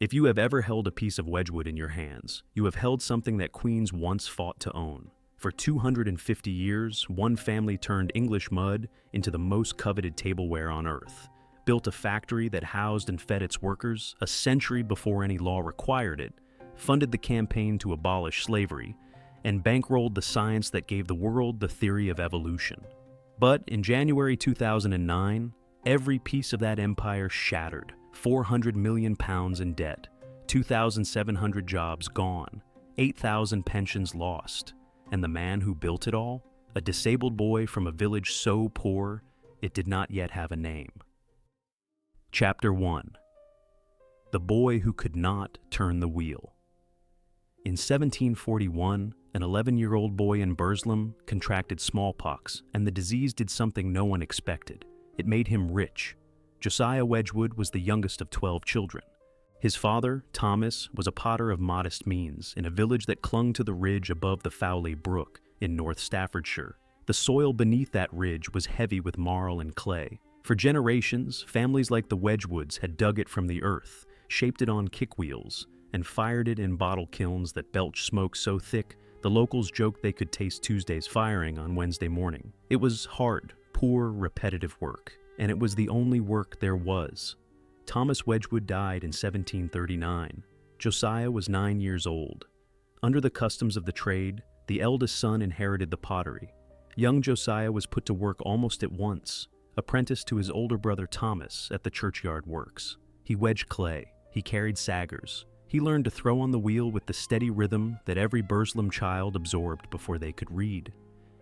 If you have ever held a piece of Wedgwood in your hands, you have held something that queens once fought to own. For 250 years, one family turned English mud into the most coveted tableware on earth, built a factory that housed and fed its workers a century before any law required it, funded the campaign to abolish slavery, and bankrolled the science that gave the world the theory of evolution. But in January 2009, every piece of that empire shattered. 400 million pounds in debt, 2,700 jobs gone, 8,000 pensions lost, and the man who built it all, a disabled boy from a village so poor it did not yet have a name. Chapter 1. The Boy Who Could Not Turn the Wheel. In 1741, an 11-year-old boy in Burslem contracted smallpox, and the disease did something no one expected. It made him rich. Josiah Wedgwood was the youngest of 12 children. His father, Thomas, was a potter of modest means in a village that clung to the ridge above the Fowley Brook in North Staffordshire. The soil beneath that ridge was heavy with marl and clay. For generations, families like the Wedgwoods had dug it from the earth, shaped it on kickwheels, and fired it in bottle kilns that belched smoke so thick the locals joked they could taste Tuesday's firing on Wednesday morning. It was hard, poor, repetitive work. And it was the only work there was. Thomas Wedgwood died in 1739. Josiah was 9 years old. Under the customs of the trade, the eldest son inherited the pottery. Young Josiah was put to work almost at once, apprenticed to his older brother Thomas at the churchyard works. He wedged clay. He carried saggers. He learned to throw on the wheel with the steady rhythm that every Burslem child absorbed before they could read.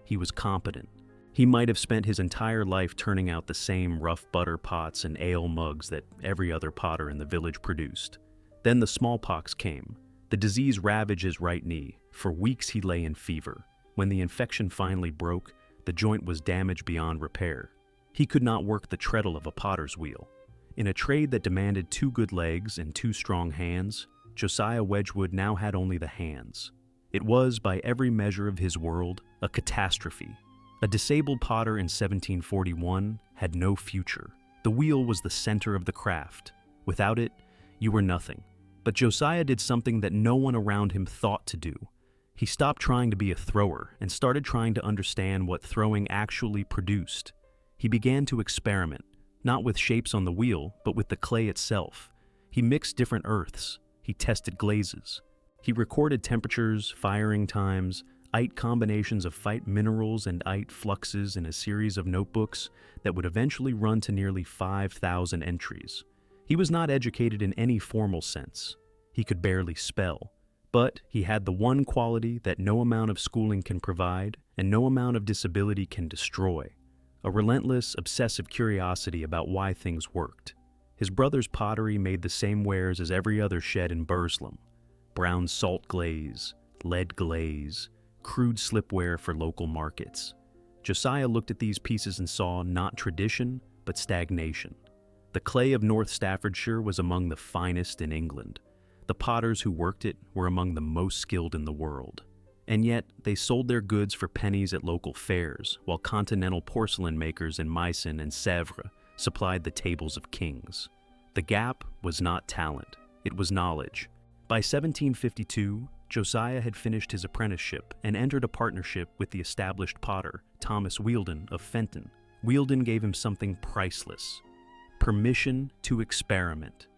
He was competent. He might have spent his entire life turning out the same rough butter pots and ale mugs that every other potter in the village produced. Then the smallpox came. The disease ravaged his right knee. For weeks he lay in fever. When the infection finally broke, the joint was damaged beyond repair. He could not work the treadle of a potter's wheel. In a trade that demanded 2 good legs and 2 strong hands, Josiah Wedgwood now had only the hands. It was, by every measure of his world, a catastrophe. A disabled potter in 1741 had no future. The wheel was the center of the craft. Without it, you were nothing. But Josiah did something that no one around him thought to do. He stopped trying to be a thrower and started trying to understand what throwing actually produced. He began to experiment, not with shapes on the wheel, but with the clay itself. He mixed different earths. He tested glazes. He recorded temperatures, firing times, combinations of phyte minerals and fluxes in a series of notebooks that would eventually run to nearly 5,000 entries. He was not educated in any formal sense. He could barely spell. But he had the one quality that no amount of schooling can provide and no amount of disability can destroy: a relentless, obsessive curiosity about why things worked. His brother's pottery made the same wares as every other shed in Burslem: brown salt glaze, lead glaze, crude slipware for local markets. Josiah looked at these pieces and saw not tradition, but stagnation. The clay of North Staffordshire was among the finest in England. The potters who worked it were among the most skilled in the world. And yet, they sold their goods for pennies at local fairs, while continental porcelain makers in Meissen and Sèvres supplied the tables of kings. The gap was not talent, it was knowledge. By 1752, Josiah had finished his apprenticeship and entered a partnership with the established potter, Thomas Wealden of Fenton. Wealden gave him something priceless: permission to experiment.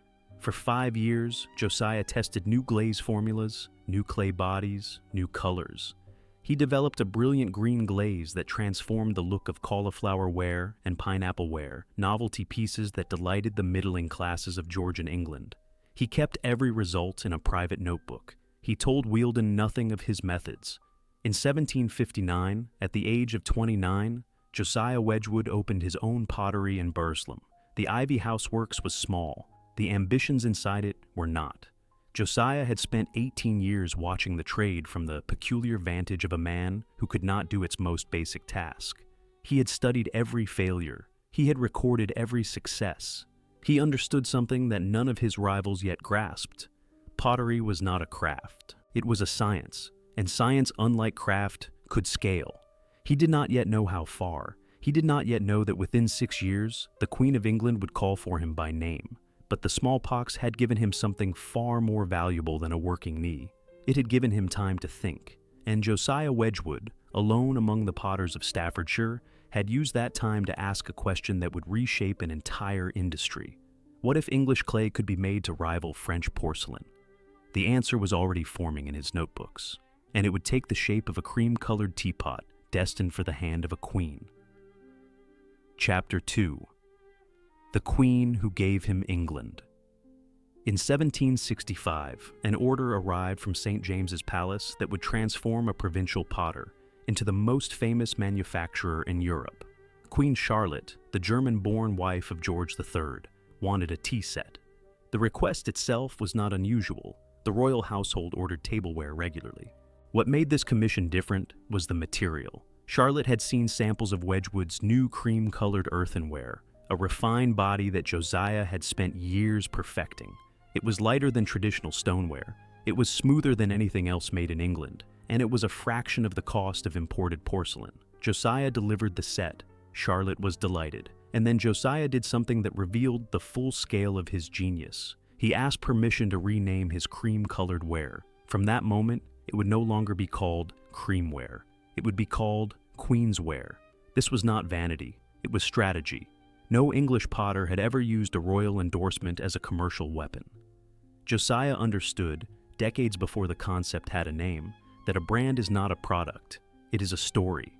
For 5 years, Josiah tested new glaze formulas, new clay bodies, new colors. He developed a brilliant green glaze that transformed the look of cauliflower ware and pineapple ware, novelty pieces that delighted the middling classes of Georgian England. He kept every result in a private notebook. He told Wealden nothing of his methods. In 1759, at the age of 29, Josiah Wedgwood opened his own pottery in Burslem. The Ivy House Works was small. The ambitions inside it were not. Josiah had spent 18 years watching the trade from the peculiar vantage of a man who could not do its most basic task. He had studied every failure. He had recorded every success. He understood something that none of his rivals yet grasped. Pottery was not a craft. It was a science, and science, unlike craft, could scale. He did not yet know how far. He did not yet know that within 6 years, the Queen of England would call for him by name. But the smallpox had given him something far more valuable than a working knee. It had given him time to think, and Josiah Wedgwood, alone among the potters of Staffordshire, had used that time to ask a question that would reshape an entire industry. What if English clay could be made to rival French porcelain? The answer was already forming in his notebooks, and it would take the shape of a cream-colored teapot destined for the hand of a queen. Chapter 2. The Queen Who Gave Him England. In 1765, an order arrived from St. James's Palace that would transform a provincial potter into the most famous manufacturer in Europe. Queen Charlotte, the German-born wife of George III, wanted a tea set. The request itself was not unusual. The royal household ordered tableware regularly. What made this commission different was the material. Charlotte had seen samples of Wedgwood's new cream-colored earthenware, a refined body that Josiah had spent years perfecting. It was lighter than traditional stoneware. It was smoother than anything else made in England, and it was a fraction of the cost of imported porcelain. Josiah delivered the set. Charlotte was delighted. And then Josiah did something that revealed the full scale of his genius. He asked permission to rename his cream-colored ware. From that moment, it would no longer be called creamware. It would be called queensware. This was not vanity. It was strategy. No English potter had ever used a royal endorsement as a commercial weapon. Josiah understood, decades before the concept had a name, that a brand is not a product. It is a story.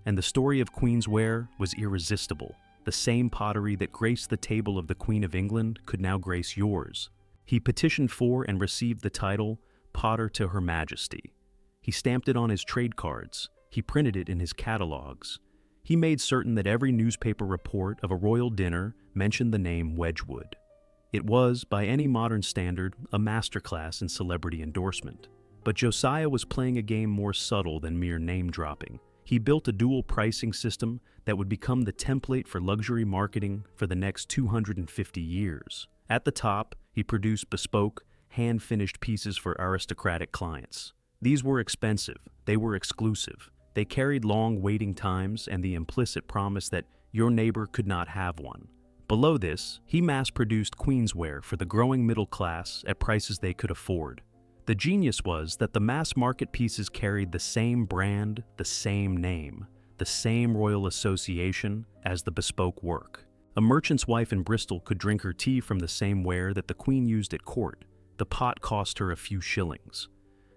And the story of queensware was irresistible. The same pottery that graced the table of the Queen of England could now grace yours. He petitioned for and received the title Potter to Her Majesty. He stamped it on his trade cards. He printed it in his catalogs. He made certain that every newspaper report of a royal dinner mentioned the name Wedgwood. It was, by any modern standard, a masterclass in celebrity endorsement. But Josiah was playing a game more subtle than mere name-dropping. He built a dual pricing system that would become the template for luxury marketing for the next 250 years. At the top, he produced bespoke, hand-finished pieces for aristocratic clients. These were expensive, they were exclusive, they carried long waiting times and the implicit promise that your neighbor could not have one. Below this, he mass-produced queensware for the growing middle class at prices they could afford. The genius was that the mass-market pieces carried the same brand, the same name, the same royal association as the bespoke work. A merchant's wife in Bristol could drink her tea from the same ware that the Queen used at court. The pot cost her a few shillings.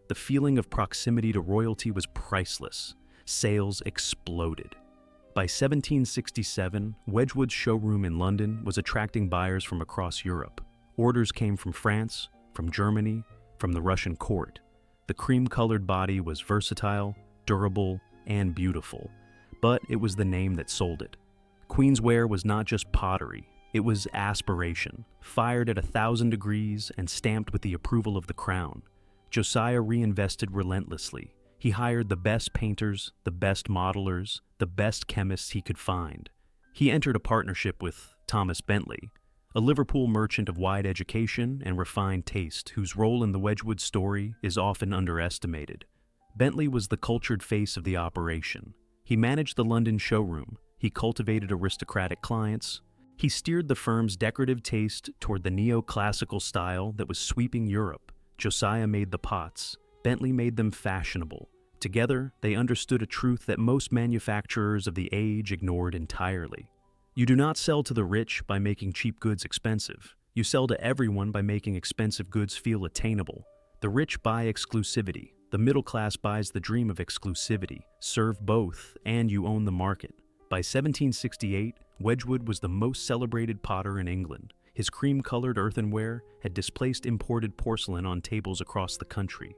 The feeling of proximity to royalty was priceless. Sales exploded. By 1767, Wedgwood's showroom in London was attracting buyers from across Europe. Orders came from France, from Germany, from the Russian court. The cream-colored body was versatile, durable, and beautiful, but it was the name that sold it. Queensware was not just pottery, it was aspiration, fired at 1,000 degrees and stamped with the approval of the crown. Josiah reinvested relentlessly. He hired the best painters, the best modelers, the best chemists he could find. He entered a partnership with Thomas Bentley, a Liverpool merchant of wide education and refined taste whose role in the Wedgwood story is often underestimated. Bentley was the cultured face of the operation. He managed the London showroom. He cultivated aristocratic clients. He steered the firm's decorative taste toward the neoclassical style that was sweeping Europe. Josiah made the pots. Bentley made them fashionable. Together, they understood a truth that most manufacturers of the age ignored entirely. You do not sell to the rich by making cheap goods expensive. You sell to everyone by making expensive goods feel attainable. The rich buy exclusivity. The middle class buys the dream of exclusivity. Serve both, and you own the market. By 1768, Wedgwood was the most celebrated potter in England. His cream-colored earthenware had displaced imported porcelain on tables across the country.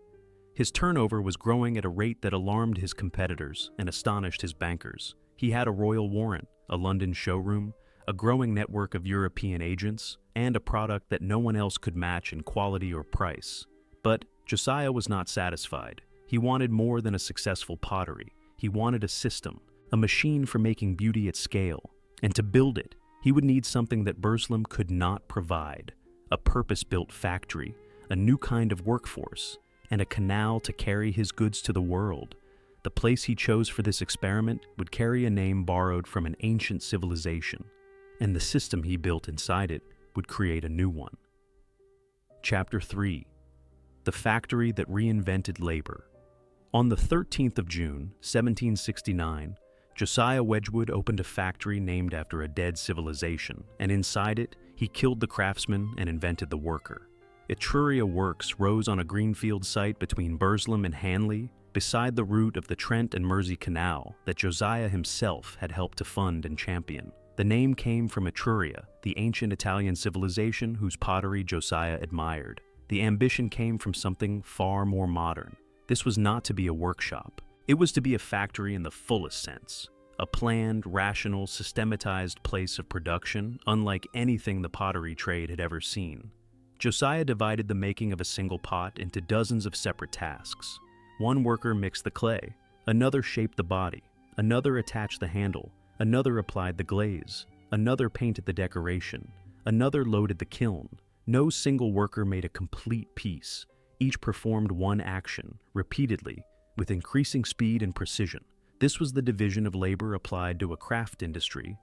His turnover was growing at a rate that alarmed his competitors and astonished his bankers. He had a royal warrant, a London showroom, a growing network of European agents, and a product that no one else could match in quality or price. But Josiah was not satisfied. He wanted more than a successful pottery. He wanted a system, a machine for making beauty at scale. And to build it, he would need something that Burslem could not provide: a purpose-built factory, a new kind of workforce, and a canal to carry his goods to the world. The place he chose for this experiment would carry a name borrowed from an ancient civilization, and the system he built inside it would create a new one. Chapter 3. The Factory That Reinvented Labor. On the 13th of June, 1769, Josiah Wedgwood opened a factory named after a dead civilization, and inside it, he killed the craftsman and invented the worker. Etruria Works rose on a greenfield site between Burslem and Hanley, beside the route of the Trent and Mersey Canal that Josiah himself had helped to fund and champion. The name came from Etruria, the ancient Italian civilization whose pottery Josiah admired. The ambition came from something far more modern. This was not to be a workshop. It was to be a factory in the fullest sense. A planned, rational, systematized place of production, unlike anything the pottery trade had ever seen. Josiah divided the making of a single pot into dozens of separate tasks. One worker mixed the clay, another shaped the body, another attached the handle, another applied the glaze, another painted the decoration, another loaded the kiln. No single worker made a complete piece. Each performed one action, repeatedly, with increasing speed and precision. This was the division of labor applied to a craft industry,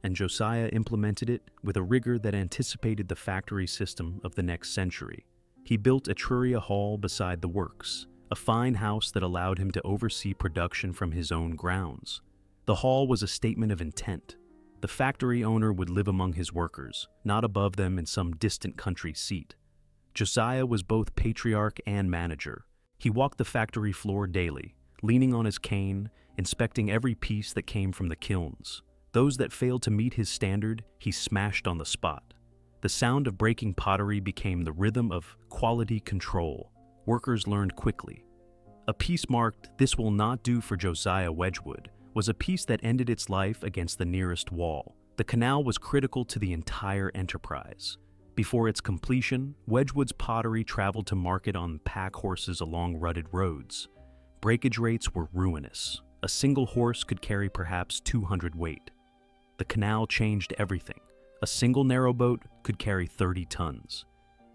and Josiah implemented it with a rigor that anticipated the factory system of the next century. He built Etruria Hall beside the works, a fine house that allowed him to oversee production from his own grounds. The hall was a statement of intent. The factory owner would live among his workers, not above them in some distant country seat. Josiah was both patriarch and manager. He walked the factory floor daily, leaning on his cane, inspecting every piece that came from the kilns. Those that failed to meet his standard, he smashed on the spot. The sound of breaking pottery became the rhythm of quality control. Workers learned quickly. A piece marked, "This will not do for Josiah Wedgwood," was a piece that ended its life against the nearest wall. The canal was critical to the entire enterprise. Before its completion, Wedgwood's pottery traveled to market on pack horses along rutted roads. Breakage rates were ruinous. A single horse could carry perhaps 200 weight. The canal changed everything. A single narrowboat could carry 30 tons.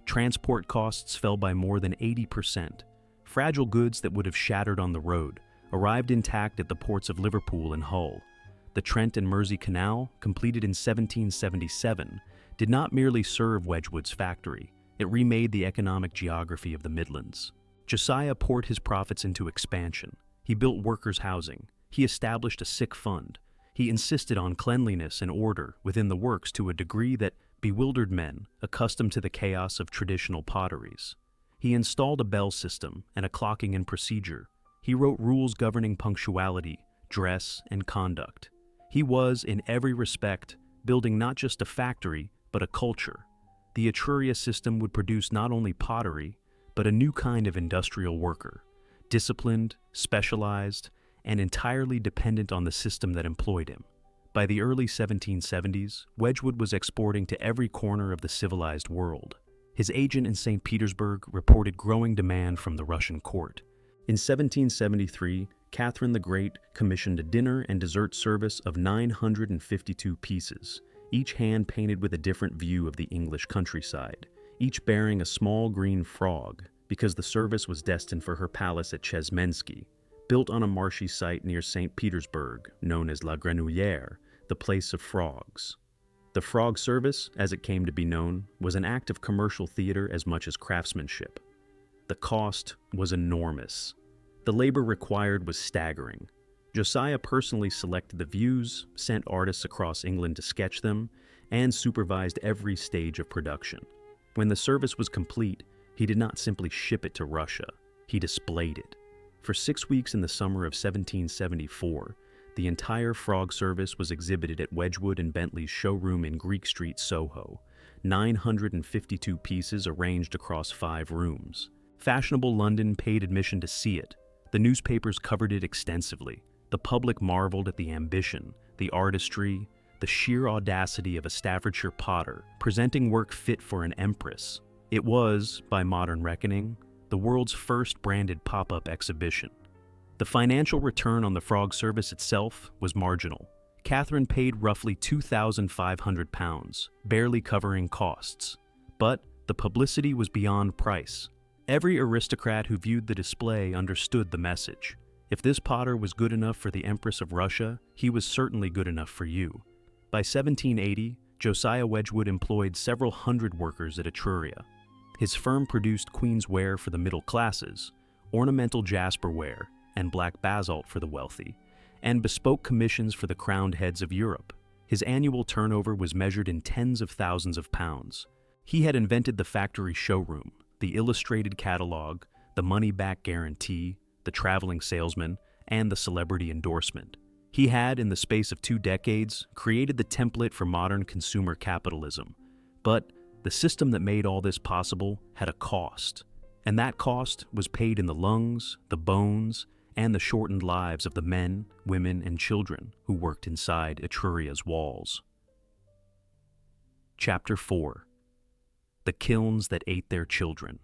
Transport costs fell by more than 80%. Fragile goods that would have shattered on the road arrived intact at the ports of Liverpool and Hull. The Trent and Mersey Canal, completed in 1777, did not merely serve Wedgwood's factory. It remade the economic geography of the Midlands. Josiah poured his profits into expansion. He built workers' housing. He established a sick fund. He insisted on cleanliness and order within the works to a degree that bewildered men accustomed to the chaos of traditional potteries. He installed a bell system and a clocking-in procedure. He wrote rules governing punctuality, dress, and conduct. He was, in every respect, building not just a factory, but a culture. The Etruria system would produce not only pottery, but a new kind of industrial worker, disciplined, specialized, and entirely dependent on the system that employed him. By the early 1770s, Wedgwood was exporting to every corner of the civilized world. His agent in St. Petersburg reported growing demand from the Russian court. In 1773, Catherine the Great commissioned a dinner and dessert service of 952 pieces, each hand-painted with a different view of the English countryside, each bearing a small green frog, because the service was destined for her palace at Chesmensky, built on a marshy site near St. Petersburg, known as La Grenouillère, the place of frogs. The frog service, as it came to be known, was an act of commercial theater as much as craftsmanship. The cost was enormous. The labor required was staggering. Josiah personally selected the views, sent artists across England to sketch them, and supervised every stage of production. When the service was complete, he did not simply ship it to Russia, he displayed it. For 6 weeks in the summer of 1774, the entire frog service was exhibited at Wedgwood and Bentley's showroom in Greek Street, Soho, 952 pieces arranged across 5 rooms. Fashionable London paid admission to see it. The newspapers covered it extensively. The public marveled at the ambition, the artistry, the sheer audacity of a Staffordshire potter presenting work fit for an empress. It was, by modern reckoning, the world's first branded pop-up exhibition. The financial return on the frog service itself was marginal. Catherine paid roughly £2,500, barely covering costs. But the publicity was beyond price. Every aristocrat who viewed the display understood the message. If this potter was good enough for the Empress of Russia, he was certainly good enough for you. By 1780, Josiah Wedgwood employed several hundred workers at Etruria. His firm produced queen's ware for the middle classes, ornamental jasper ware, and black basalt for the wealthy, and bespoke commissions for the crowned heads of Europe. His annual turnover was measured in tens of thousands of pounds. He had invented the factory showroom, the illustrated catalog, the money-back guarantee, the traveling salesman, and the celebrity endorsement. He had, in the space of 2 decades, created the template for modern consumer capitalism. But the system that made all this possible had a cost, and that cost was paid in the lungs, the bones, and the shortened lives of the men, women, and children who worked inside Etruria's walls. Chapter 4. The Kilns That Ate Their Children.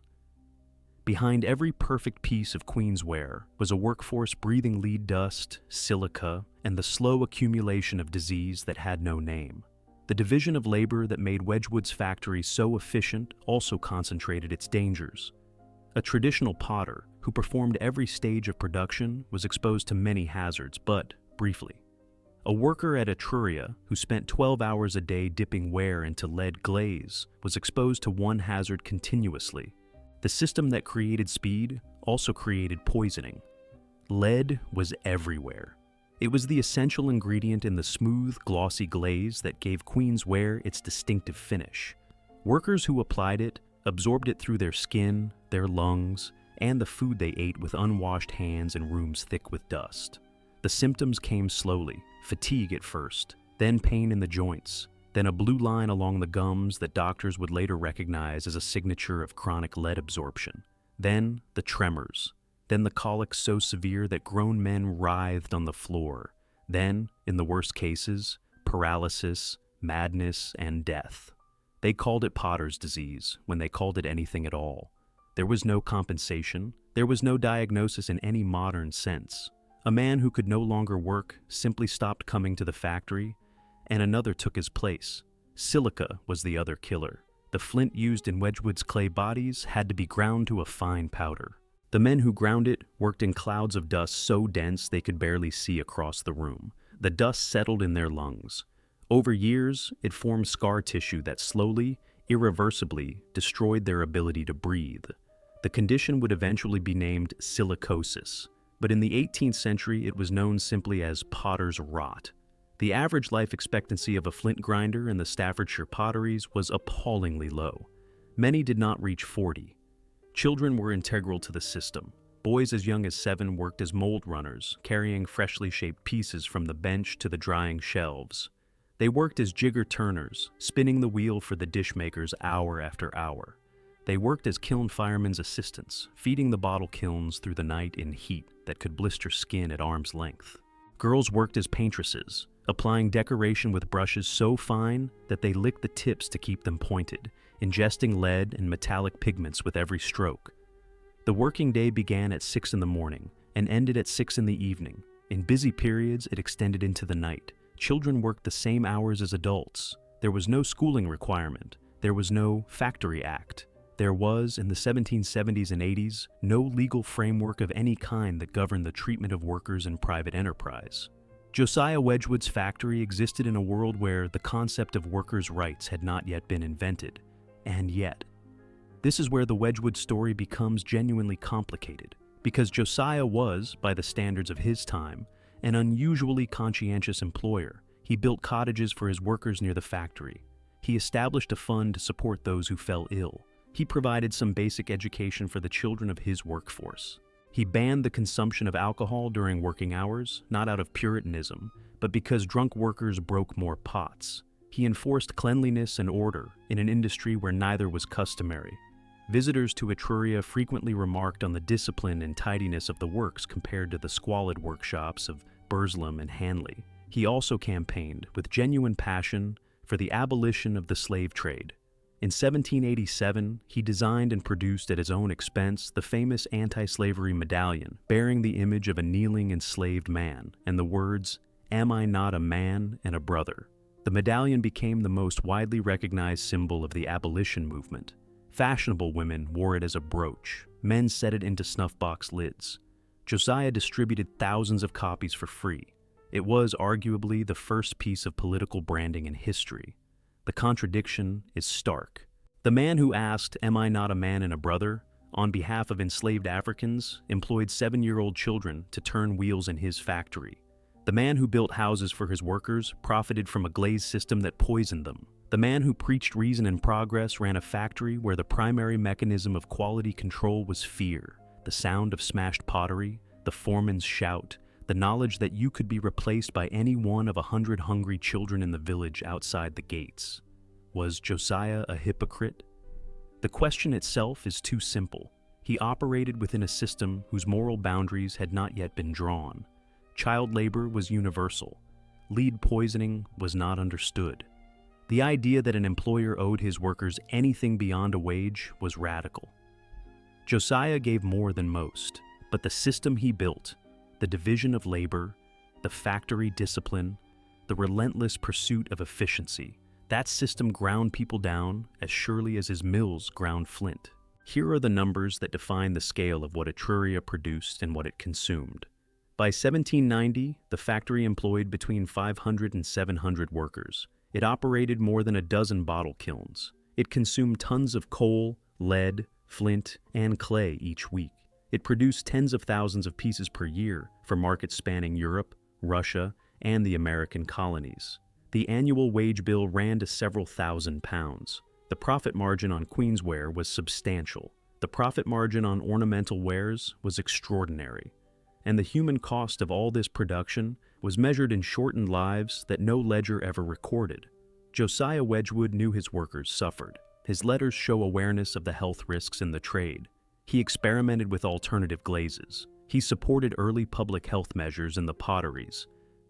Behind every perfect piece of queen's ware was a workforce breathing lead dust, silica, and the slow accumulation of disease that had no name. The division of labor that made Wedgwood's factory so efficient also concentrated its dangers. A traditional potter who performed every stage of production was exposed to many hazards, but briefly. A worker at Etruria who spent 12 hours a day dipping ware into lead glaze was exposed to one hazard continuously. The system that created speed also created poisoning. Lead was everywhere. It was the essential ingredient in the smooth, glossy glaze that gave queen's ware its distinctive finish. Workers who applied it absorbed it through their skin, their lungs, and the food they ate with unwashed hands in rooms thick with dust. The symptoms came slowly, fatigue at first, then pain in the joints, then a blue line along the gums that doctors would later recognize as a signature of chronic lead absorption. Then the tremors. Then the colics so severe that grown men writhed on the floor. Then, in the worst cases, paralysis, madness, and death. They called it Potter's disease when they called it anything at all. There was no compensation. There was no diagnosis in any modern sense. A man who could no longer work simply stopped coming to the factory, and another took his place. Silica was the other killer. The flint used in Wedgwood's clay bodies had to be ground to a fine powder. The men who ground it worked in clouds of dust so dense they could barely see across the room. The dust settled in their lungs. Over years, it formed scar tissue that slowly, irreversibly destroyed their ability to breathe. The condition would eventually be named silicosis, but in the 18th century it was known simply as potter's rot. The average life expectancy of a flint grinder in the Staffordshire potteries was appallingly low. Many did not reach 40. Children were integral to the system. Boys as young as 7 worked as mold runners, carrying freshly shaped pieces from the bench to the drying shelves. They worked as jigger turners, spinning the wheel for the dishmakers hour after hour. They worked as kiln firemen's assistants, feeding the bottle kilns through the night in heat that could blister skin at arm's length. Girls worked as paintresses, applying decoration with brushes so fine that they licked the tips to keep them pointed, ingesting lead and metallic pigments with every stroke. The working day began at 6 in the morning and ended at 6 in the evening. In busy periods, it extended into the night. Children worked the same hours as adults. There was no schooling requirement. There was no Factory Act. There was, in the 1770s and 80s, no legal framework of any kind that governed the treatment of workers in private enterprise. Josiah Wedgwood's factory existed in a world where the concept of workers' rights had not yet been invented. And yet, this is where the Wedgwood story becomes genuinely complicated, because Josiah was, by the standards of his time, an unusually conscientious employer. He built cottages for his workers near the factory. He established a fund to support those who fell ill. He provided some basic education for the children of his workforce. He banned the consumption of alcohol during working hours, not out of Puritanism, but because drunk workers broke more pots. He enforced cleanliness and order in an industry where neither was customary. Visitors to Etruria frequently remarked on the discipline and tidiness of the works compared to the squalid workshops of Burslem and Hanley. He also campaigned, with genuine passion, for the abolition of the slave trade. In 1787, he designed and produced at his own expense the famous anti-slavery medallion bearing the image of a kneeling enslaved man and the words, "Am I not a man and a brother?" The medallion became the most widely recognized symbol of the abolition movement. Fashionable women wore it as a brooch. Men set it into snuff-box lids. Josiah distributed thousands of copies for free. It was arguably the first piece of political branding in history. The contradiction is stark. The man who asked, "Am I not a man and a brother?" on behalf of enslaved Africans, employed 7-year-old children to turn wheels in his factory. The man who built houses for his workers profited from a glaze system that poisoned them. The man who preached reason and progress ran a factory where the primary mechanism of quality control was fear, the sound of smashed pottery, the foreman's shout, the knowledge that you could be replaced by any one of 100 hungry children in the village outside the gates. Was Josiah a hypocrite? The question itself is too simple. He operated within a system whose moral boundaries had not yet been drawn. Child labor was universal. Lead poisoning was not understood. The idea that an employer owed his workers anything beyond a wage was radical. Josiah gave more than most, but the system he built, the division of labor, the factory discipline, the relentless pursuit of efficiency, that system ground people down as surely as his mills ground flint. Here are the numbers that define the scale of what Etruria produced and what it consumed. By 1790, the factory employed between 500 and 700 workers. It operated more than a dozen bottle kilns. It consumed tons of coal, lead, flint, and clay each week. It produced tens of thousands of pieces per year for markets spanning Europe, Russia, and the American colonies. The annual wage bill ran to several thousand pounds. The profit margin on queensware was substantial. The profit margin on ornamental wares was extraordinary. And the human cost of all this production was measured in shortened lives that no ledger ever recorded. Josiah Wedgwood knew his workers suffered. His letters show awareness of the health risks in the trade. He experimented with alternative glazes. He supported early public health measures in the potteries.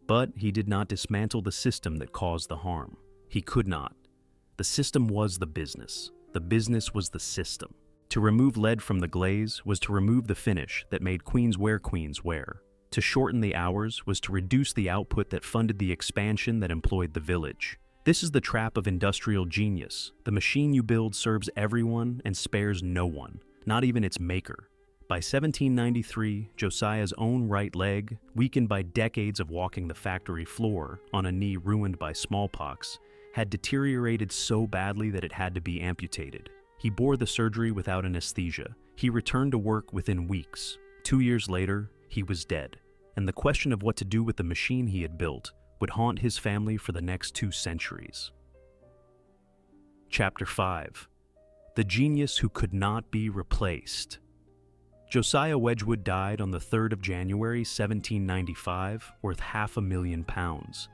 But he did not dismantle the system that caused the harm. He could not. The system was the business. The business was the system. To remove lead from the glaze was to remove the finish that made queens wear. To shorten the hours was to reduce the output that funded the expansion that employed the village. This is the trap of industrial genius. The machine you build serves everyone and spares no one, not even its maker. By 1793, Josiah's own right leg, weakened by decades of walking the factory floor on a knee ruined by smallpox, had deteriorated so badly that it had to be amputated. He bore the surgery without anesthesia. He returned to work within weeks. 2 years later, he was dead, and the question of what to do with the machine he had built would haunt his family for the next 2 centuries. Chapter 5. The Genius Who Could Not Be Replaced. Josiah Wedgwood died on the 3rd of January, 1795, worth £500,000,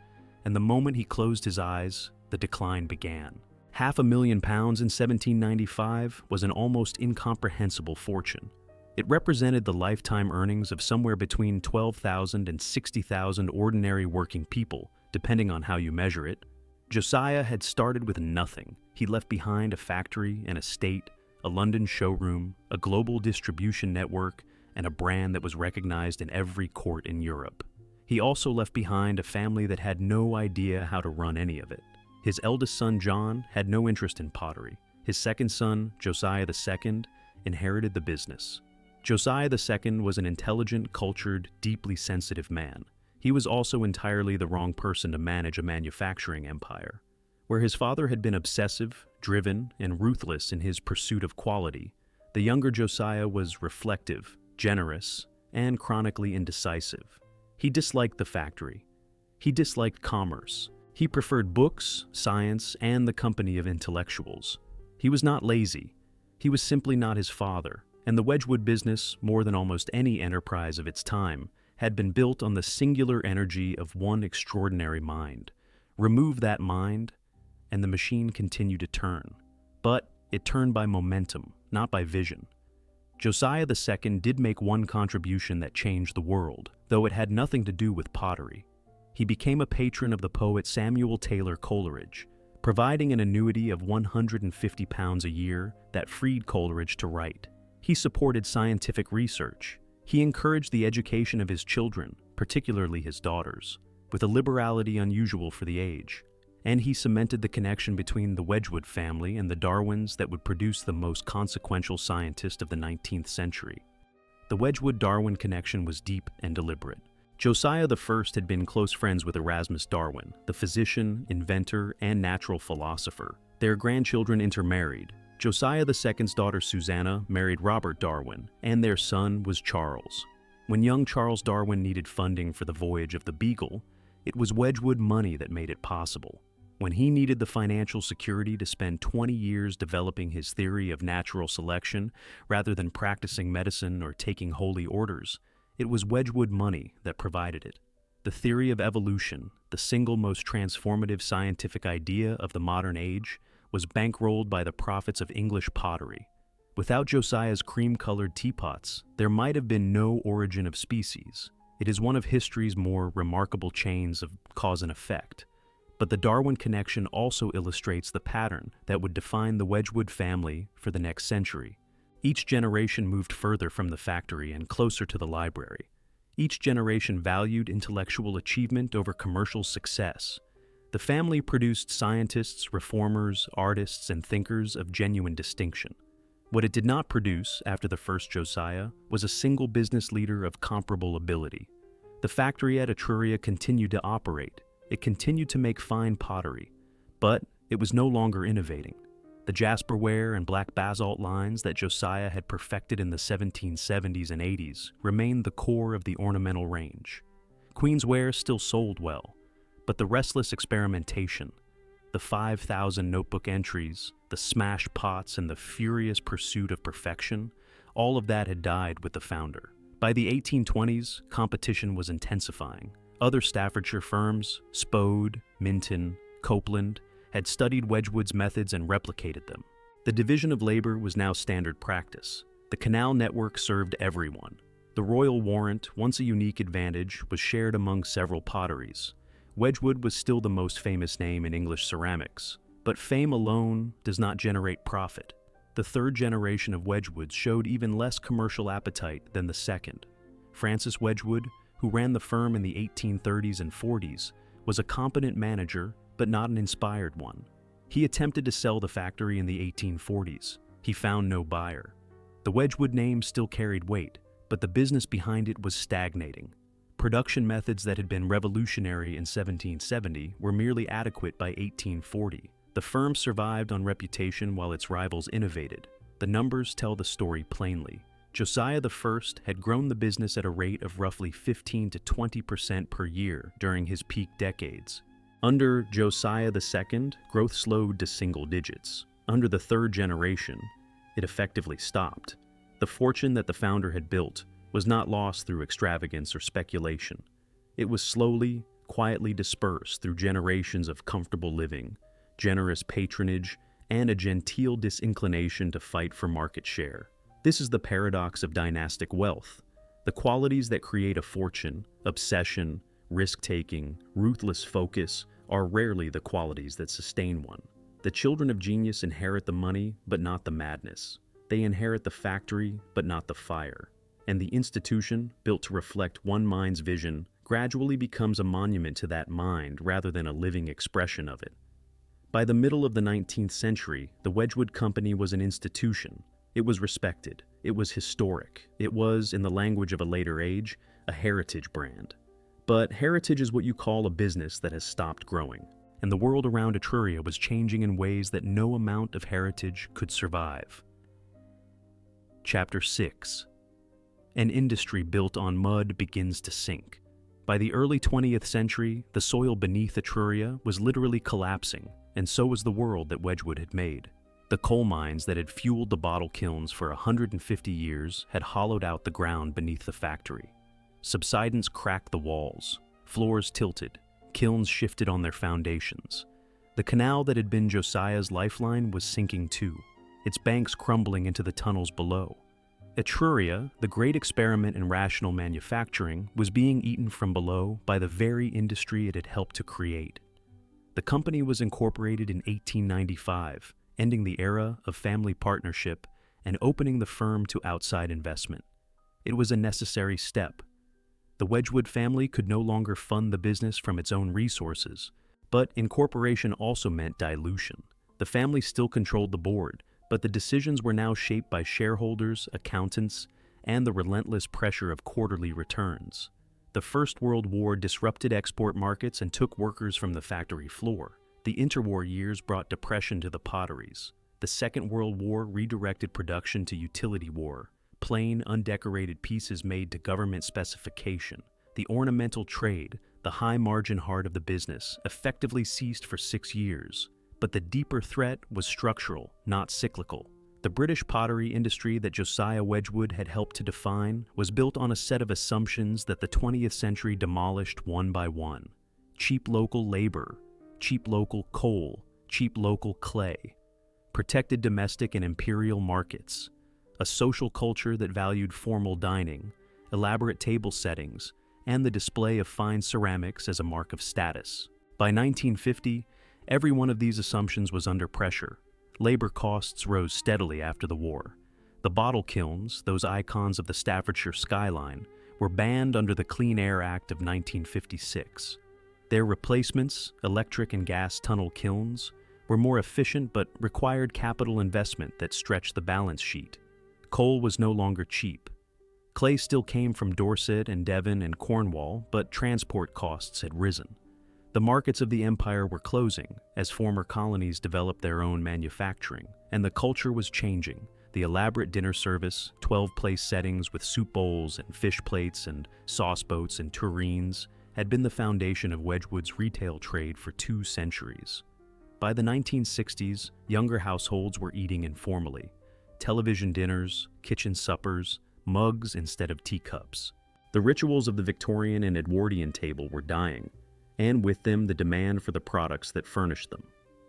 and the moment he closed his eyes, the decline began. £500,000 in 1795 was an almost incomprehensible fortune. It represented the lifetime earnings of somewhere between 12,000 and 60,000 ordinary working people, depending on how you measure it. Josiah had started with nothing. He left behind a factory, an estate, a London showroom, a global distribution network, and a brand that was recognized in every court in Europe. He also left behind a family that had no idea how to run any of it. His eldest son, John, had no interest in pottery. His second son, Josiah II, inherited the business. Josiah II was an intelligent, cultured, deeply sensitive man. He was also entirely the wrong person to manage a manufacturing empire. Where his father had been obsessive, driven, and ruthless in his pursuit of quality, the younger Josiah was reflective, generous, and chronically indecisive. He disliked the factory. He disliked commerce. He preferred books, science, and the company of intellectuals. He was not lazy. He was simply not his father, and the Wedgwood business, more than almost any enterprise of its time, had been built on the singular energy of one extraordinary mind. Remove that mind, and the machine continued to turn. But it turned by momentum, not by vision. Josiah II did make one contribution that changed the world, though it had nothing to do with pottery. He became a patron of the poet Samuel Taylor Coleridge, providing an annuity of £150 a year that freed Coleridge to write. He supported scientific research. He encouraged the education of his children, particularly his daughters, with a liberality unusual for the age. And he cemented the connection between the Wedgwood family and the Darwins that would produce the most consequential scientist of the 19th century. The Wedgwood-Darwin connection was deep and deliberate. Josiah I had been close friends with Erasmus Darwin, the physician, inventor, and natural philosopher. Their grandchildren intermarried. Josiah II's daughter Susanna married Robert Darwin, and their son was Charles. When young Charles Darwin needed funding for the voyage of the Beagle, it was Wedgwood money that made it possible. When he needed the financial security to spend 20 years developing his theory of natural selection rather than practicing medicine or taking holy orders, it was Wedgwood money that provided it. The theory of evolution, the single most transformative scientific idea of the modern age, was bankrolled by the profits of English pottery. Without Josiah's cream-colored teapots, there might have been no origin of species. It is one of history's more remarkable chains of cause and effect. But the Darwin connection also illustrates the pattern that would define the Wedgwood family for the next century. Each generation moved further from the factory and closer to the library. Each generation valued intellectual achievement over commercial success. The family produced scientists, reformers, artists, and thinkers of genuine distinction. What it did not produce after the first Josiah was a single business leader of comparable ability. The factory at Etruria continued to operate. It continued to make fine pottery, but it was no longer innovating. The jasperware and black basalt lines that Josiah had perfected in the 1770s and 80s remained the core of the ornamental range. Queensware still sold well, but the restless experimentation, the 5,000 notebook entries, the smashed pots, and the furious pursuit of perfection, all of that had died with the founder. By the 1820s, competition was intensifying. Other Staffordshire firms, Spode, Minton, Copeland, had studied Wedgwood's methods and replicated them. The division of labor was now standard practice. The canal network served everyone. The royal warrant, once a unique advantage, was shared among several potteries. Wedgwood was still the most famous name in English ceramics, but fame alone does not generate profit. The third generation of Wedgwoods showed even less commercial appetite than the second. Francis Wedgwood, who ran the firm in the 1830s and 40s, was a competent manager, but not an inspired one. He attempted to sell the factory in the 1840s. He found no buyer. The Wedgwood name still carried weight, but the business behind it was stagnating. Production methods that had been revolutionary in 1770 were merely adequate by 1840. The firm survived on reputation while its rivals innovated. The numbers tell the story plainly. Josiah I had grown the business at a rate of roughly 15 to 20% per year during his peak decades. Under Josiah II, growth slowed to single digits. Under the third generation, it effectively stopped. The fortune that the founder had built was not lost through extravagance or speculation. It was slowly, quietly dispersed through generations of comfortable living, generous patronage, and a genteel disinclination to fight for market share. This is the paradox of dynastic wealth. The qualities that create a fortune, obsession, risk-taking, ruthless focus, are rarely the qualities that sustain one. The children of genius inherit the money, but not the madness. They inherit the factory, but not the fire. And the institution, built to reflect one mind's vision, gradually becomes a monument to that mind rather than a living expression of it. By the middle of the 19th century, the Wedgwood Company was an institution. It was respected. It was historic. It was, in the language of a later age, a heritage brand. But heritage is what you call a business that has stopped growing. And the world around Etruria was changing in ways that no amount of heritage could survive. Chapter 6. An industry built on mud begins to sink. By the early 20th century, the soil beneath Etruria was literally collapsing, and so was the world that Wedgwood had made. The coal mines that had fueled the bottle kilns for 150 years had hollowed out the ground beneath the factory. Subsidence cracked the walls, floors tilted, kilns shifted on their foundations. The canal that had been Josiah's lifeline was sinking too, its banks crumbling into the tunnels below. Etruria, the great experiment in rational manufacturing, was being eaten from below by the very industry it had helped to create. The company was incorporated in 1895, ending the era of family partnership and opening the firm to outside investment. It was a necessary step. The Wedgwood family could no longer fund the business from its own resources, but incorporation also meant dilution. The family still controlled the board, but the decisions were now shaped by shareholders, accountants, and the relentless pressure of quarterly returns. The First World War disrupted export markets and took workers from the factory floor. The interwar years brought depression to the potteries. The Second World War redirected production to utility war, plain, undecorated pieces made to government specification. The ornamental trade, the high-margin heart of the business, effectively ceased for 6 years. But the deeper threat was structural, not cyclical. The British pottery industry that Josiah Wedgwood had helped to define was built on a set of assumptions that the 20th century demolished one by one. Cheap local labor, cheap local coal, cheap local clay, protected domestic and imperial markets, a social culture that valued formal dining, elaborate table settings, and the display of fine ceramics as a mark of status. By 1950, every one of these assumptions was under pressure. Labor costs rose steadily after the war. The bottle kilns, those icons of the Staffordshire skyline, were banned under the Clean Air Act of 1956. Their replacements, electric and gas tunnel kilns, were more efficient but required capital investment that stretched the balance sheet. Coal was no longer cheap. Clay still came from Dorset and Devon and Cornwall, but transport costs had risen. The markets of the empire were closing as former colonies developed their own manufacturing, and the culture was changing. The elaborate dinner service, 12-place settings with soup bowls and fish plates and sauce boats and tureens, had been the foundation of Wedgwood's retail trade for 2 centuries. By the 1960s, younger households were eating informally. Television dinners, kitchen suppers, mugs instead of teacups. The rituals of the Victorian and Edwardian table were dying, and with them the demand for the products that furnished them.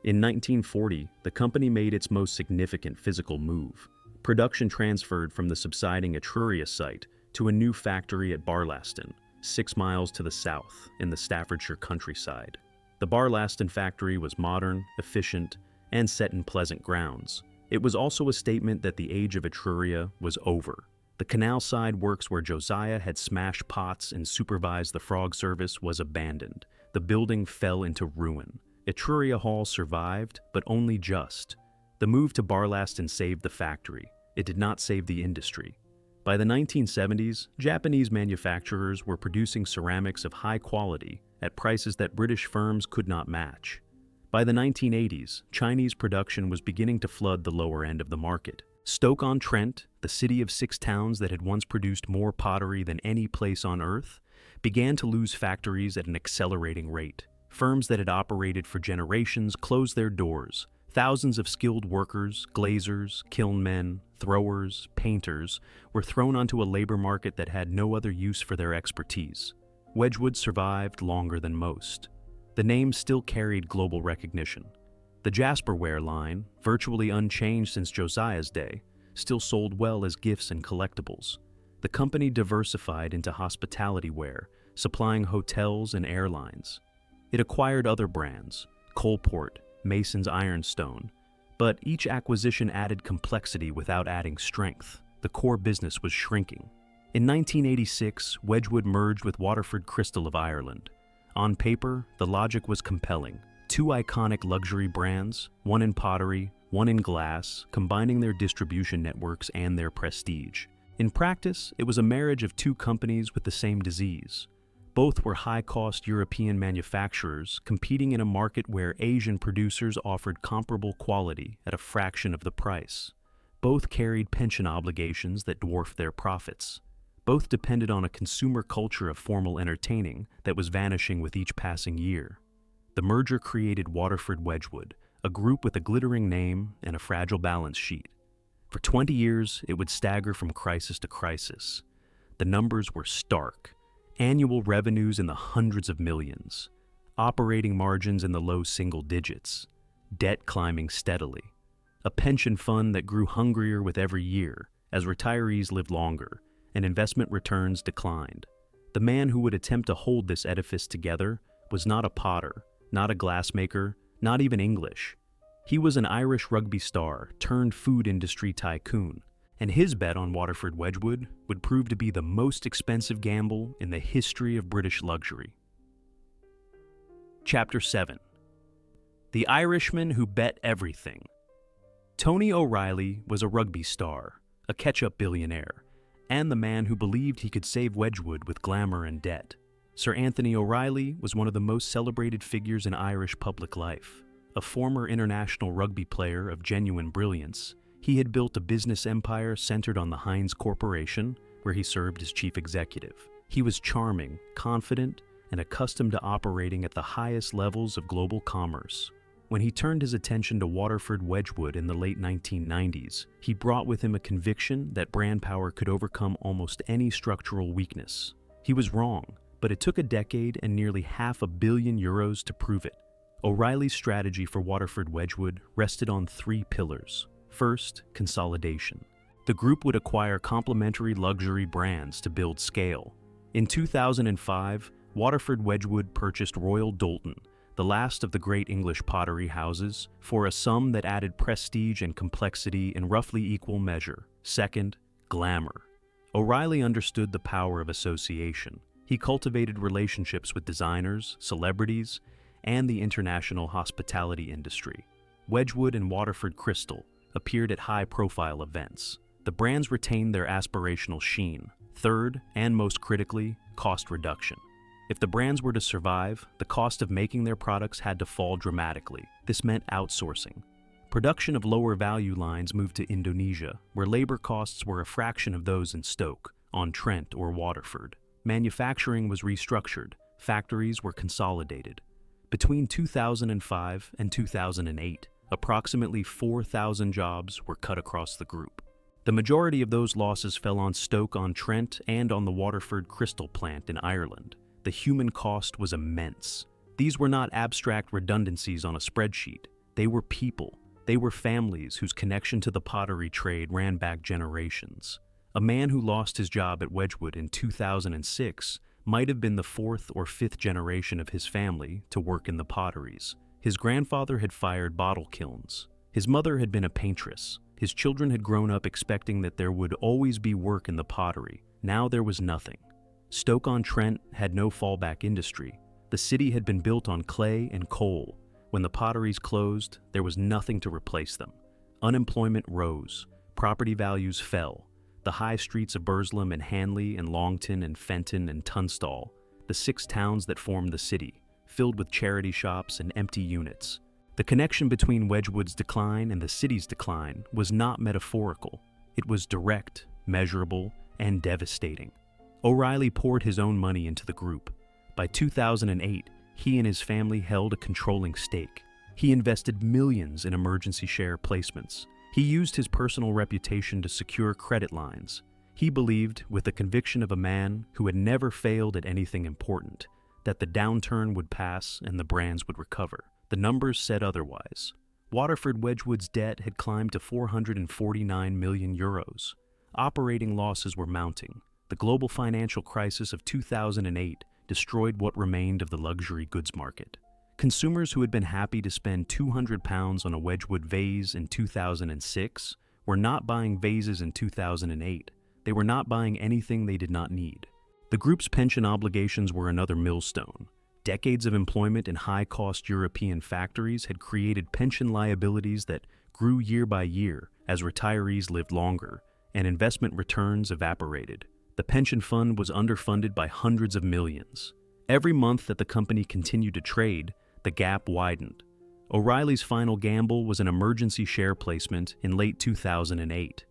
In 1940, the company made its most significant physical move. Production transferred from the subsiding Etruria site to a new factory at Barlaston, 6 miles to the south in the Staffordshire countryside. The Barlaston factory was modern, efficient, and set in pleasant grounds. It was also a statement that the age of Etruria was over. The canal-side works where Josiah had smashed pots and supervised the frog service was abandoned. The building fell into ruin. Etruria Hall survived, but only just. The move to Barlaston saved the factory. It did not save the industry. By the 1970s, Japanese manufacturers were producing ceramics of high quality at prices that British firms could not match. By the 1980s, Chinese production was beginning to flood the lower end of the market. Stoke-on-Trent, the city of 6 towns that had once produced more pottery than any place on earth, began to lose factories at an accelerating rate. Firms that had operated for generations closed their doors. Thousands of skilled workers, glazers, kilnmen, throwers, painters were thrown onto a labor market that had no other use for their expertise. Wedgwood survived longer than most. The name still carried global recognition. The Jasperware line, virtually unchanged since Josiah's day, still sold well as gifts and collectibles. The company diversified into hospitality ware, supplying hotels and airlines. It acquired other brands, Coalport, Mason's Ironstone, but each acquisition added complexity without adding strength. The core business was shrinking. In 1986, Wedgwood merged with Waterford Crystal of Ireland. On paper, the logic was compelling. 2 iconic luxury brands, one in pottery, one in glass, combining their distribution networks and their prestige. In practice, it was a marriage of 2 companies with the same disease. Both were high-cost European manufacturers competing in a market where Asian producers offered comparable quality at a fraction of the price. Both carried pension obligations that dwarfed their profits. Both depended on a consumer culture of formal entertaining that was vanishing with each passing year. The merger created Waterford Wedgwood, a group with a glittering name and a fragile balance sheet. For 20 years, it would stagger from crisis to crisis. The numbers were stark. Annual revenues in the hundreds of millions. Operating margins in the low single digits. Debt climbing steadily. A pension fund that grew hungrier with every year as retirees lived longer and investment returns declined. The man who would attempt to hold this edifice together was not a potter, not a glassmaker, not even English. He was an Irish rugby star turned food industry tycoon, and his bet on Waterford Wedgwood would prove to be the most expensive gamble in the history of British luxury. Chapter 7. The Irishman Who Bet Everything. Tony O'Reilly was a rugby star, a catch-up billionaire, and the man who believed he could save Wedgwood with glamour and debt. Sir Anthony O'Reilly was one of the most celebrated figures in Irish public life. A former international rugby player of genuine brilliance, he had built a business empire centered on the Heinz Corporation, where he served as chief executive. He was charming, confident, and accustomed to operating at the highest levels of global commerce. When he turned his attention to Waterford Wedgwood in the late 1990s, he brought with him a conviction that brand power could overcome almost any structural weakness. He was wrong, but it took a decade and nearly €500 million to prove it. O'Reilly's strategy for Waterford Wedgwood rested on three pillars. First, consolidation. The group would acquire complementary luxury brands to build scale. In 2005, Waterford Wedgwood purchased Royal Doulton, the last of the great English pottery houses, for a sum that added prestige and complexity in roughly equal measure. Second, glamour. O'Reilly understood the power of association. He cultivated relationships with designers, celebrities, and the international hospitality industry. Wedgwood and Waterford Crystal appeared at high-profile events. The brands retained their aspirational sheen. Third, and most critically, cost reduction. If the brands were to survive, the cost of making their products had to fall dramatically. This meant outsourcing. Production of lower-value lines moved to Indonesia, where labor costs were a fraction of those in Stoke-on-Trent or Waterford. Manufacturing was restructured. Factories were consolidated. Between 2005 and 2008, approximately 4,000 jobs were cut across the group. The majority of those losses fell on Stoke-on-Trent and on the Waterford Crystal plant in Ireland. The human cost was immense. These were not abstract redundancies on a spreadsheet. They were people. They were families whose connection to the pottery trade ran back generations. A man who lost his job at Wedgwood in 2006 might have been the fourth or fifth generation of his family to work in the potteries. His grandfather had fired bottle kilns. His mother had been a paintress. His children had grown up expecting that there would always be work in the pottery. Now there was nothing. Stoke-on-Trent had no fallback industry. The city had been built on clay and coal. When the potteries closed, there was nothing to replace them. Unemployment rose. Property values fell. The high streets of Burslem and Hanley and Longton and Fenton and Tunstall, the 6 towns that formed the city, filled with charity shops and empty units. The connection between Wedgwood's decline and the city's decline was not metaphorical. It was direct, measurable, and devastating. O'Reilly poured his own money into the group. By 2008, he and his family held a controlling stake. He invested millions in emergency share placements. He used his personal reputation to secure credit lines. He believed, with the conviction of a man who had never failed at anything important, that the downturn would pass and the brands would recover. The numbers said otherwise. Waterford Wedgwood's debt had climbed to €449 million. Operating losses were mounting. The global financial crisis of 2008 destroyed what remained of the luxury goods market. Consumers who had been happy to spend £200 on a Wedgwood vase in 2006 were not buying vases in 2008. They were not buying anything they did not need. The group's pension obligations were another millstone. Decades of employment in high-cost European factories had created pension liabilities that grew year by year as retirees lived longer and investment returns evaporated. The pension fund was underfunded by hundreds of millions. Every month that the company continued to trade, the gap widened. O'Reilly's final gamble was an emergency share placement in late 2008.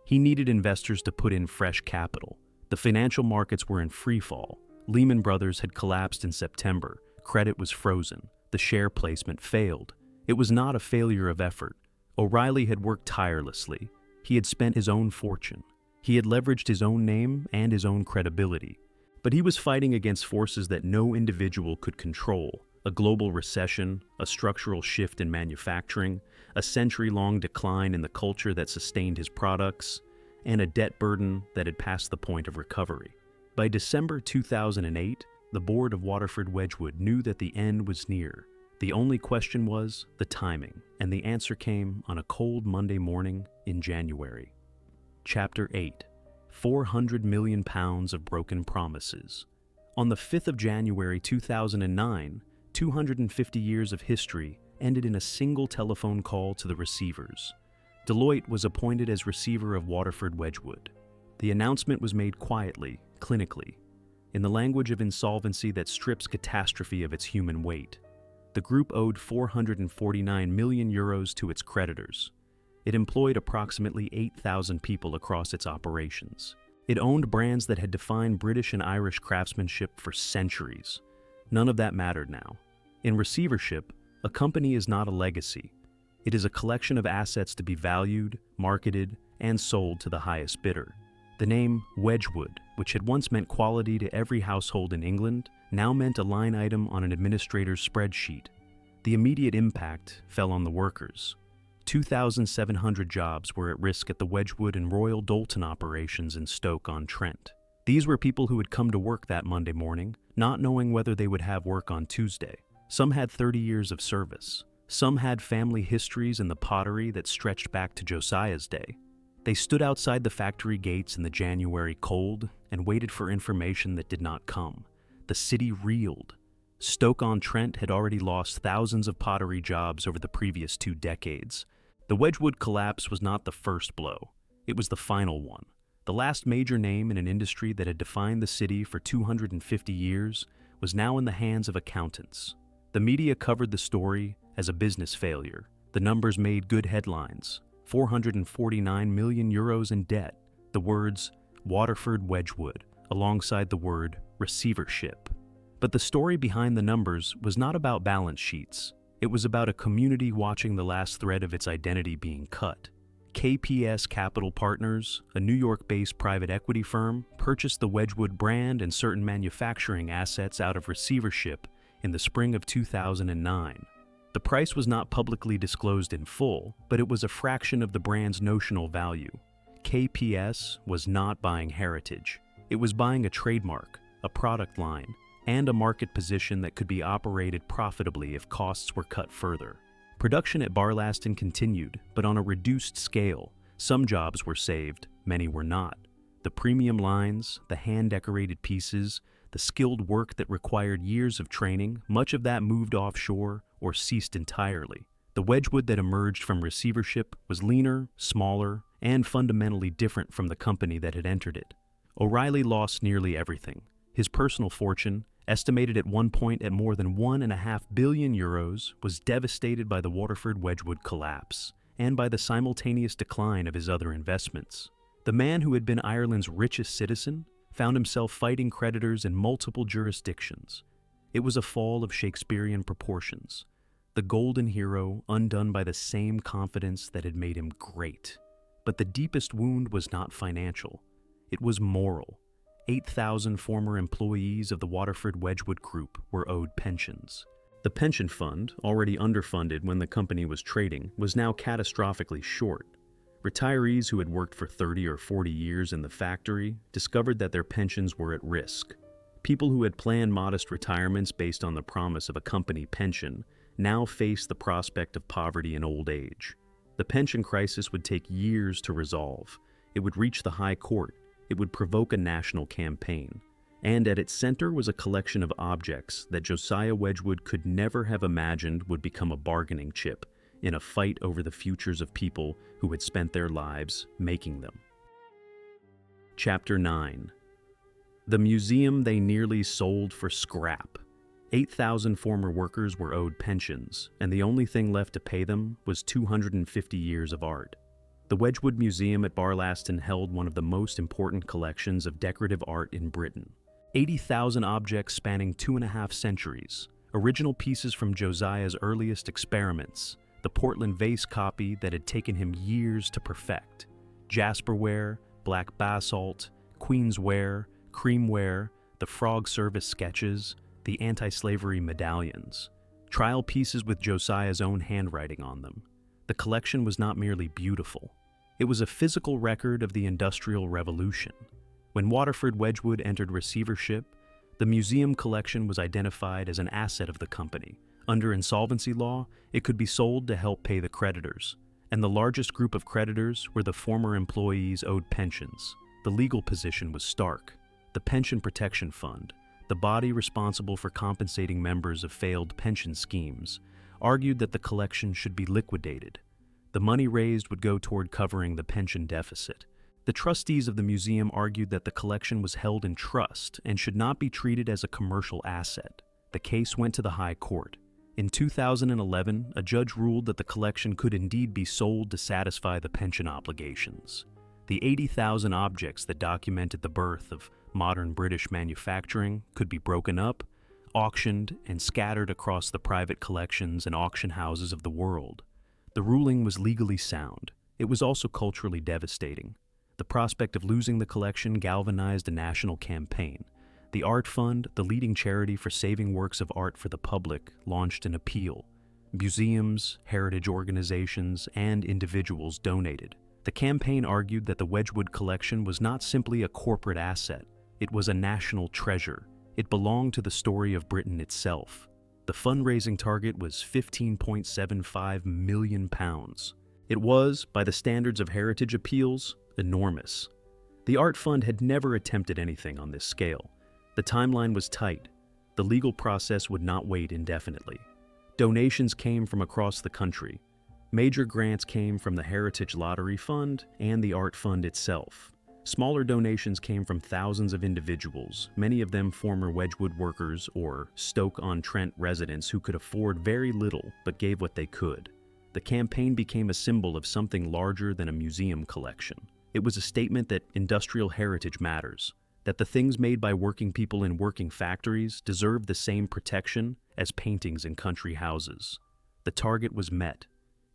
He needed investors to put in fresh capital. The financial markets were in freefall. Lehman Brothers had collapsed in September. Credit was frozen. The share placement failed. It was not a failure of effort. O'Reilly had worked tirelessly. He had spent his own fortune. He had leveraged his own name and his own credibility. But he was fighting against forces that no individual could control: a global recession, a structural shift in manufacturing, a century-long decline in the culture that sustained his products, and a debt burden that had passed the point of recovery. By December 2008, the board of Waterford Wedgwood knew that the end was near. The only question was the timing, and the answer came on a cold Monday morning in January. Chapter 8. 400 million pounds of broken promises. On the 5th of January 2009, 250 years of history ended in a single telephone call to the receivers. Deloitte was appointed as receiver of Waterford Wedgwood. The announcement was made quietly, clinically, in the language of insolvency that strips catastrophe of its human weight. The group owed 449 million euros to its creditors. It employed approximately 8,000 people across its operations. It owned brands that had defined British and Irish craftsmanship for centuries. None of that mattered now. In receivership, a company is not a legacy. It is a collection of assets to be valued, marketed, and sold to the highest bidder. The name Wedgwood, which had once meant quality to every household in England, now meant a line item on an administrator's spreadsheet. The immediate impact fell on the workers. 2,700 jobs were at risk at the Wedgwood and Royal Doulton operations in Stoke-on-Trent. These were people who had come to work that Monday morning, not knowing whether they would have work on Tuesday. Some had 30 years of service. Some had family histories in the pottery that stretched back to Josiah's day. They stood outside the factory gates in the January cold and waited for information that did not come. The city reeled. Stoke-on-Trent had already lost thousands of pottery jobs over the previous 2 decades. The Wedgwood collapse was not the first blow. It was the final one. The last major name in an industry that had defined the city for 250 years was now in the hands of accountants. The media covered the story as a business failure. The numbers made good headlines. 449 million euros in debt. The words Waterford Wedgwood alongside the word receivership. But the story behind the numbers was not about balance sheets. It was about a community watching the last thread of its identity being cut. KPS Capital Partners, a New York-based private equity firm, purchased the Wedgwood brand and certain manufacturing assets out of receivership in the spring of 2009. The price was not publicly disclosed in full, but it was a fraction of the brand's notional value. KPS was not buying heritage. It was buying a trademark, a product line, and a market position that could be operated profitably if costs were cut further. Production at Barlaston continued, but on a reduced scale. Some jobs were saved, many were not. The premium lines, the hand-decorated pieces, the skilled work that required years of training, much of that moved offshore or ceased entirely. The Wedgwood that emerged from receivership was leaner, smaller, and fundamentally different from the company that had entered it. O'Reilly lost nearly everything. His personal fortune, estimated at one point at more than 1.5 billion euros, was devastated by the Waterford Wedgwood collapse and by the simultaneous decline of his other investments. The man who had been Ireland's richest citizen found himself fighting creditors in multiple jurisdictions. It was a fall of Shakespearean proportions. The golden hero undone by the same confidence that had made him great. But the deepest wound was not financial. It was moral. 8,000 former employees of the Waterford Wedgwood Group were owed pensions. The pension fund, already underfunded when the company was trading, was now catastrophically short. Retirees who had worked for 30 or 40 years in the factory discovered that their pensions were at risk. People who had planned modest retirements based on the promise of a company pension now faced the prospect of poverty in old age. The pension crisis would take years to resolve. It would reach the High Court. It would provoke a national campaign. And at its center was a collection of objects that Josiah Wedgwood could never have imagined would become a bargaining chip in a fight over the futures of people who had spent their lives making them. Chapter 9. The museum they nearly sold for scrap. 8,000 former workers were owed pensions, and the only thing left to pay them was 250 years of art. The Wedgwood Museum at Barlaston held one of the most important collections of decorative art in Britain. 80,000 objects spanning 2.5 centuries, original pieces from Josiah's earliest experiments, the Portland vase copy that had taken him years to perfect, jasperware, black basalt, queensware, creamware, the frog service sketches, the anti-slavery medallions, trial pieces with Josiah's own handwriting on them. The collection was not merely beautiful. It was a physical record of the Industrial Revolution. When Waterford Wedgwood entered receivership, the museum collection was identified as an asset of the company. Under insolvency law, it could be sold to help pay the creditors, and the largest group of creditors were the former employees owed pensions. The legal position was stark. The Pension Protection Fund, the body responsible for compensating members of failed pension schemes, argued that the collection should be liquidated. The money raised would go toward covering the pension deficit. The trustees of the museum argued that the collection was held in trust and should not be treated as a commercial asset. The case went to the High Court. In 2011, a judge ruled that the collection could indeed be sold to satisfy the pension obligations. The 80,000 objects that documented the birth of modern British manufacturing could be broken up, auctioned, and scattered across the private collections and auction houses of the world. The ruling was legally sound. It was also culturally devastating. The prospect of losing the collection galvanized a national campaign. The Art Fund, the leading charity for saving works of art for the public, launched an appeal. Museums, heritage organizations, and individuals donated. The campaign argued that the Wedgwood collection was not simply a corporate asset, it was a national treasure. It belonged to the story of Britain itself. The fundraising target was £15.75 million. It was, by the standards of heritage appeals, enormous. The Art Fund had never attempted anything on this scale. The timeline was tight. The legal process would not wait indefinitely. Donations came from across the country. Major grants came from the Heritage Lottery Fund and the Art Fund itself. Smaller donations came from thousands of individuals, many of them former Wedgwood workers or Stoke-on-Trent residents who could afford very little but gave what they could. The campaign became a symbol of something larger than a museum collection. It was a statement that industrial heritage matters, that the things made by working people in working factories deserve the same protection as paintings in country houses. The target was met.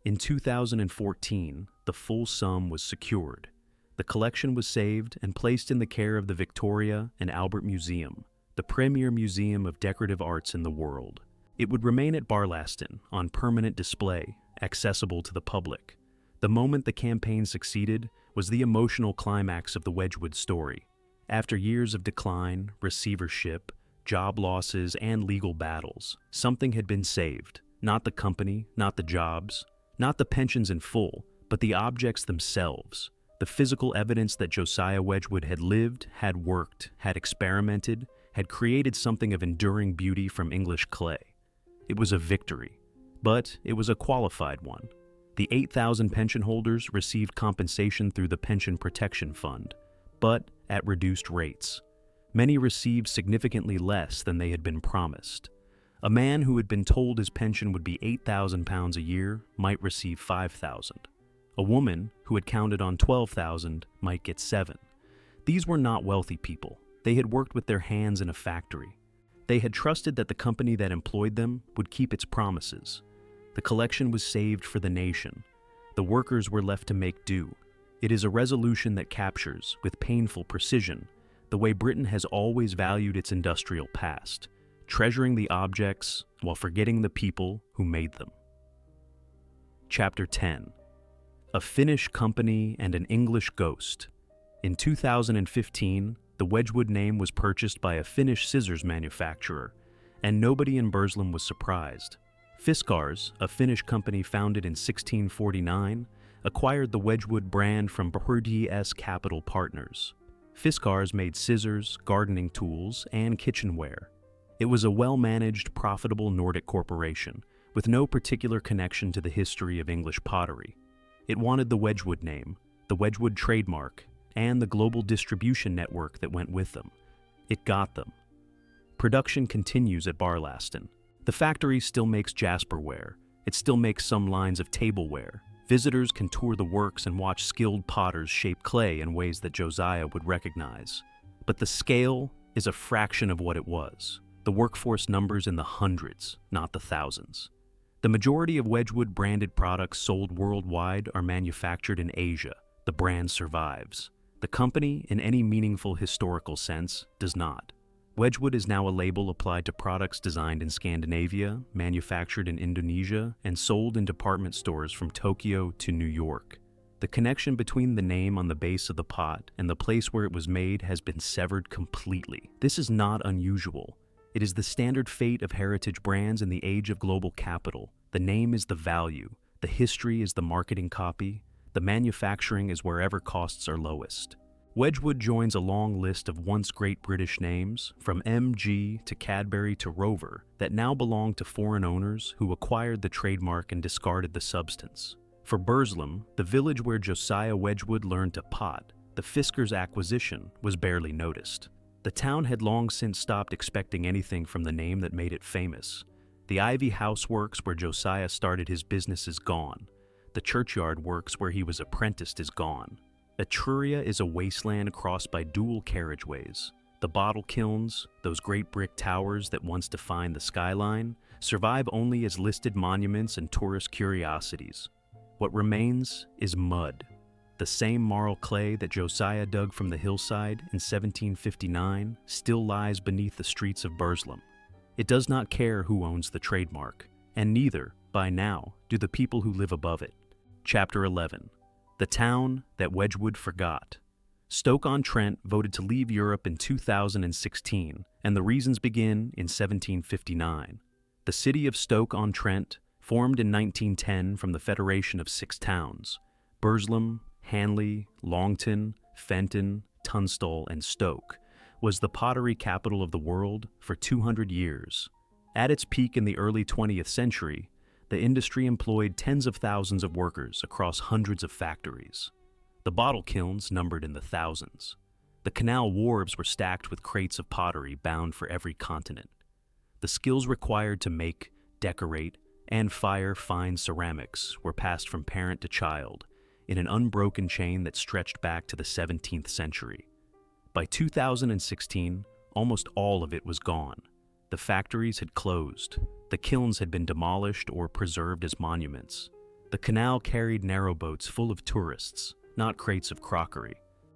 In 2014, the full sum was secured. The collection was saved and placed in the care of the Victoria and Albert Museum, the premier museum of decorative arts in the world. It would remain at Barlaston on permanent display, accessible to the public. The moment the campaign succeeded was the emotional climax of the Wedgwood story. After years of decline, receivership, job losses, and legal battles, something had been saved. Not the company, not the jobs, not the pensions in full, but the objects themselves. The physical evidence that Josiah Wedgwood had lived, had worked, had experimented, had created something of enduring beauty from English clay. It was a victory, but it was a qualified one. The 8,000 pension holders received compensation through the Pension Protection Fund, but at reduced rates. Many received significantly less than they had been promised. A man who had been told his pension would be £8,000 a year might receive £5,000. A woman who had counted on £12,000 might get £7,000. These were not wealthy people. They had worked with their hands in a factory. They had trusted that the company that employed them would keep its promises. The collection was saved for the nation. The workers were left to make do. It is a resolution that captures, with painful precision, the way Britain has always valued its industrial past, treasuring the objects while forgetting the people who made them. Chapter 10. A Finnish Company and an English Ghost. In 2015, the Wedgwood name was purchased by a Finnish scissors manufacturer, and nobody in Burslem was surprised. Fiskars, a Finnish company founded in 1649, acquired the Wedgwood brand from Behurdi Capital Partners. Fiskars made scissors, gardening tools, and kitchenware. It was a well-managed, profitable Nordic corporation, with no particular connection to the history of English pottery. It wanted the Wedgwood name, the Wedgwood trademark, and the global distribution network that went with them. It got them. Production continues at Barlaston. The factory still makes jasperware. It still makes some lines of tableware. Visitors can tour the works and watch skilled potters shape clay in ways that Josiah would recognize. But the scale is a fraction of what it was. The workforce numbers in the hundreds, not the thousands. The majority of Wedgwood branded products sold worldwide are manufactured in Asia. The brand survives. The company, in any meaningful historical sense, does not. Wedgwood is now a label applied to products designed in Scandinavia, manufactured in Indonesia, and sold in department stores from Tokyo to New York. The connection between the name on the base of the pot and the place where it was made has been severed completely. This is not unusual. It is the standard fate of heritage brands in the age of global capital. The name is the value, the history is the marketing copy, the manufacturing is wherever costs are lowest. Wedgwood joins a long list of once great British names, from MG to Cadbury to Rover, that now belong to foreign owners who acquired the trademark and discarded the substance. For Burslem, the village where Josiah Wedgwood learned to pot, the Fiskars' acquisition was barely noticed. The town had long since stopped expecting anything from the name that made it famous. The Ivy House Works where Josiah started his business is gone. The Churchyard Works where he was apprenticed is gone. Etruria is a wasteland crossed by dual carriageways. The bottle kilns, those great brick towers that once defined the skyline, survive only as listed monuments and tourist curiosities. What remains is mud. The same marl clay that Josiah dug from the hillside in 1759 still lies beneath the streets of Burslem. It does not care who owns the trademark, and neither, by now, do the people who live above it. Chapter 11. The Town That Wedgwood Forgot. Stoke-on-Trent voted to leave Europe in 2016, and the reasons begin in 1759. The city of Stoke-on-Trent, formed in 1910 from the federation of 6 towns, Burslem, Hanley, Longton, Fenton, Tunstall, and Stoke, was the pottery capital of the world for 200 years. At its peak in the early 20th century, the industry employed tens of thousands of workers across hundreds of factories. The bottle kilns numbered in the thousands. The canal wharves were stacked with crates of pottery bound for every continent. The skills required to make, decorate, and fire fine ceramics were passed from parent to child in an unbroken chain that stretched back to the 17th century. By 2016, almost all of it was gone. The factories had closed. The kilns had been demolished or preserved as monuments. The canal carried narrowboats full of tourists, not crates of crockery.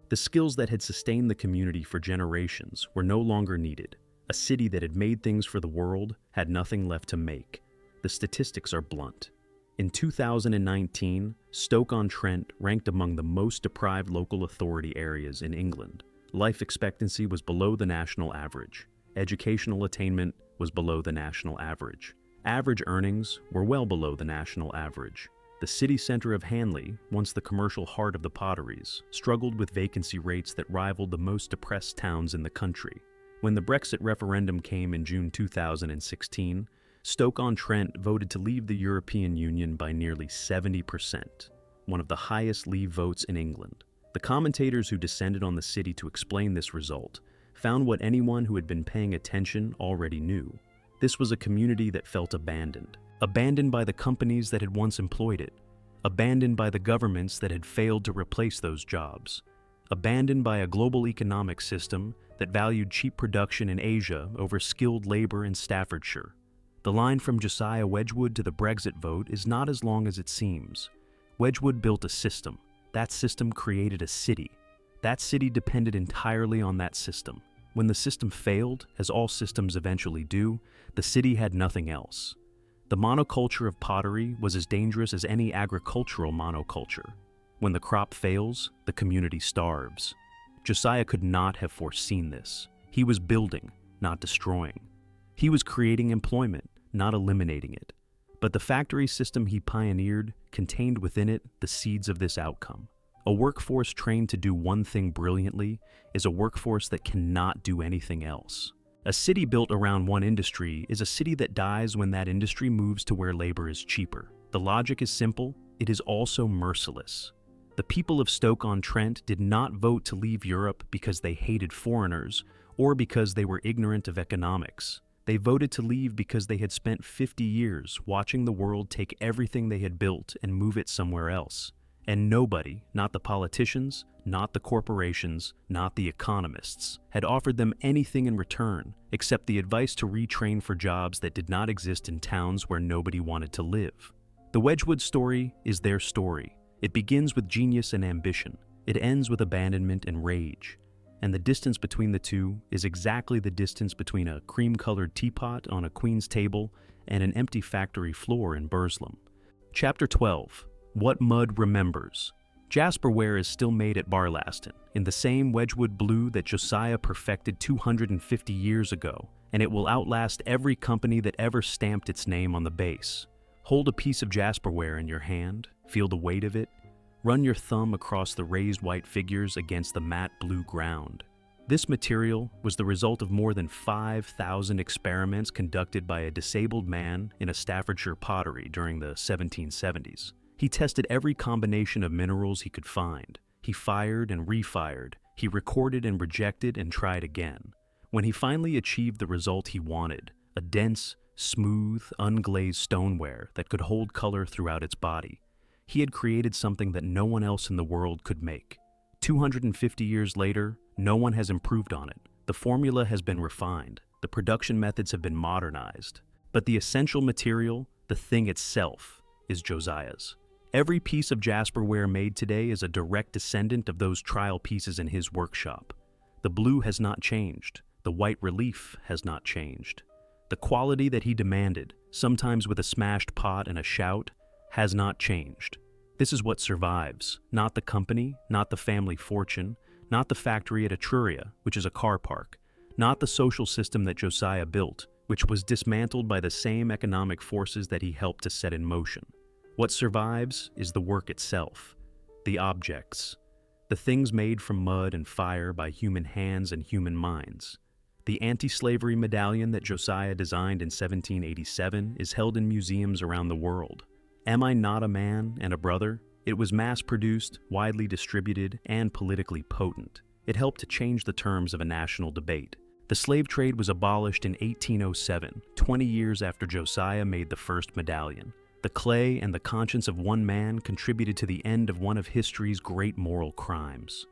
The skills that had sustained the community for generations were no longer needed. A city that had made things for the world had nothing left to make. The statistics are blunt. In 2019, Stoke-on-Trent ranked among the most deprived local authority areas in England. Life expectancy was below the national average. Educational attainment was below the national average. Average earnings were well below the national average. The city center of Hanley, once the commercial heart of the potteries, struggled with vacancy rates that rivaled the most depressed towns in the country. When the Brexit referendum came in June 2016, Stoke-on-Trent voted to leave the European Union by nearly 70%, one of the highest leave votes in England. The commentators who descended on the city to explain this result found what anyone who had been paying attention already knew. This was a community that felt abandoned. Abandoned by the companies that had once employed it. Abandoned by the governments that had failed to replace those jobs. Abandoned by a global economic system that valued cheap production in Asia over skilled labor in Staffordshire. The line from Josiah Wedgwood to the Brexit vote is not as long as it seems. Wedgwood built a system. That system created a city. That city depended entirely on that system. When the system failed, as all systems eventually do, the city had nothing else. The monoculture of pottery was as dangerous as any agricultural monoculture. When the crop fails, the community starves. Josiah could not have foreseen this. He was building, not destroying. He was creating employment, not eliminating it. But the factory system he pioneered contained within it the seeds of this outcome. A workforce trained to do one thing brilliantly is a workforce that cannot do anything else. A city built around one industry is a city that dies when that industry moves to where labor is cheaper. The logic is simple, it is also merciless. The people of Stoke-on-Trent did not vote to leave Europe because they hated foreigners or because they were ignorant of economics. They voted to leave because they had spent 50 years watching the world take everything they had built and move it somewhere else. And nobody, not the politicians, not the corporations, not the economists, had offered them anything in return except the advice to retrain for jobs that did not exist in towns where nobody wanted to live. The Wedgwood story is their story. It begins with genius and ambition. It ends with abandonment and rage. And the distance between the two is exactly the distance between a cream-colored teapot on a queen's table and an empty factory floor in Burslem. Chapter 12. What Mud Remembers. Jasperware is still made at Barlaston, in the same Wedgwood blue that Josiah perfected 250 years ago, and it will outlast every company that ever stamped its name on the base. Hold a piece of jasperware in your hand, feel the weight of it, run your thumb across the raised white figures against the matte blue ground. This material was the result of more than 5,000 experiments conducted by a disabled man in a Staffordshire pottery during the 1770s. He tested every combination of minerals he could find. He fired and refired. He recorded and rejected and tried again. When he finally achieved the result he wanted, a dense, smooth, unglazed stoneware that could hold color throughout its body, he had created something that no one else in the world could make. 250 years later, no one has improved on it. The formula has been refined. The production methods have been modernized. But the essential material, the thing itself, is Josiah's. Every piece of jasperware made today is a direct descendant of those trial pieces in his workshop. The blue has not changed. The white relief has not changed. The quality that he demanded, sometimes with a smashed pot and a shout, has not changed. This is what survives, not the company, not the family fortune, not the factory at Etruria, which is a car park, not the social system that Josiah built, which was dismantled by the same economic forces that he helped to set in motion. What survives is the work itself, the objects, the things made from mud and fire by human hands and human minds. The anti-slavery medallion that Josiah designed in 1787 is held in museums around the world. Am I not a man and a brother? It was mass-produced, widely distributed, and politically potent. It helped to change the terms of a national debate. The slave trade was abolished in 1807, 20 years after Josiah made the first medallion. The clay and the conscience of one man contributed to the end of one of history's great moral crimes.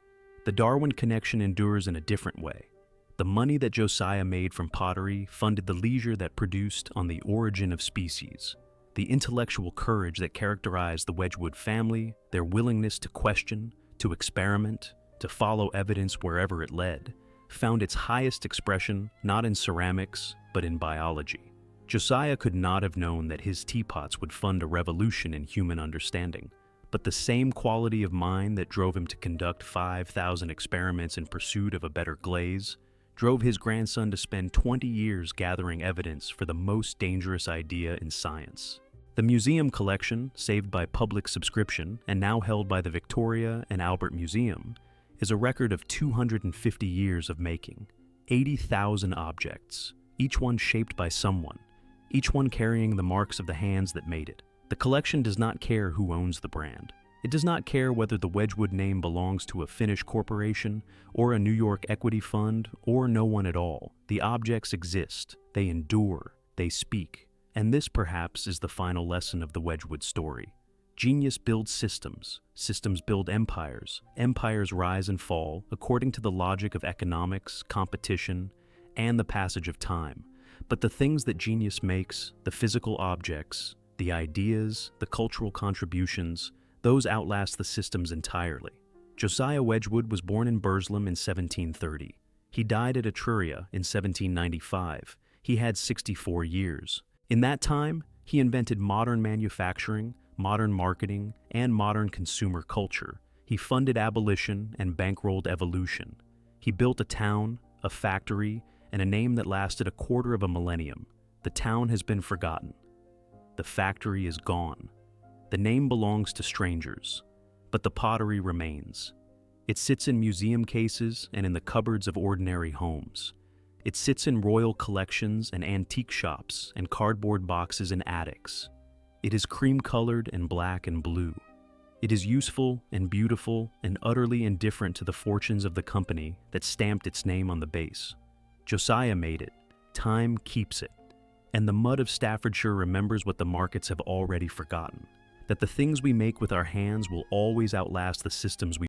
The Darwin connection endures in a different way. The money that Josiah made from pottery funded the leisure that produced On the Origin of Species. The intellectual courage that characterized the Wedgwood family, their willingness to question, to experiment, to follow evidence wherever it led, found its highest expression not in ceramics, but in biology. Josiah could not have known that his teapots would fund a revolution in human understanding, but the same quality of mind that drove him to conduct 5,000 experiments in pursuit of a better glaze drove his grandson to spend 20 years gathering evidence for the most dangerous idea in science. The museum collection, saved by public subscription and now held by the Victoria and Albert Museum, is a record of 250 years of making, 80,000 objects, each one shaped by someone, each one carrying the marks of the hands that made it. The collection does not care who owns the brand. It does not care whether the Wedgwood name belongs to a Finnish corporation or a New York equity fund or no one at all. The objects exist, they endure, they speak. And this perhaps is the final lesson of the Wedgwood story. Genius builds systems, systems build empires, empires rise and fall according to the logic of economics, competition, and the passage of time. But the things that genius makes, the physical objects, the ideas, the cultural contributions, those outlast the systems entirely. Josiah Wedgwood was born in Burslem in 1730. He died at Etruria in 1795. He had 64 years. In that time, he invented modern manufacturing, modern marketing, and modern consumer culture. He funded abolition and bankrolled evolution. He built a town, a factory, and a name that lasted a quarter of a millennium. The town has been forgotten. The factory is gone. The name belongs to strangers, but the pottery remains. It sits in museum cases and in the cupboards of ordinary homes. It sits in royal collections and antique shops and cardboard boxes in attics. It is cream-colored and black and blue. It is useful and beautiful and utterly indifferent to the fortunes of the company that stamped its name on the base. Josiah made it. Time keeps it. And the mud of Staffordshire remembers what the markets have already forgotten, that the things we make with our hands will always outlast the systems we